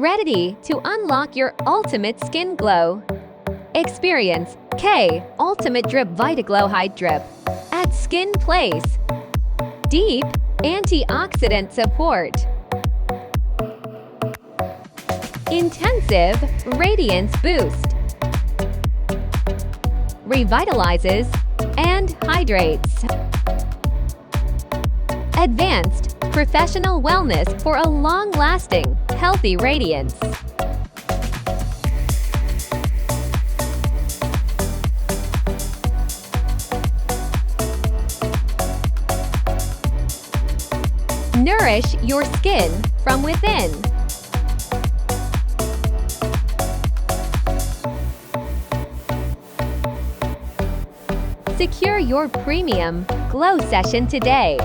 Ready to unlock your ultimate skin glow. Experience K-Ultimate Drip VitaGloWhite Drip at Skin Place. Deep antioxidant support. Intensive radiance boost. Revitalizes and hydrates. Advanced professional wellness for a long-lasting, healthy radiance. Nourish your skin from within. Secure your premium glow session today.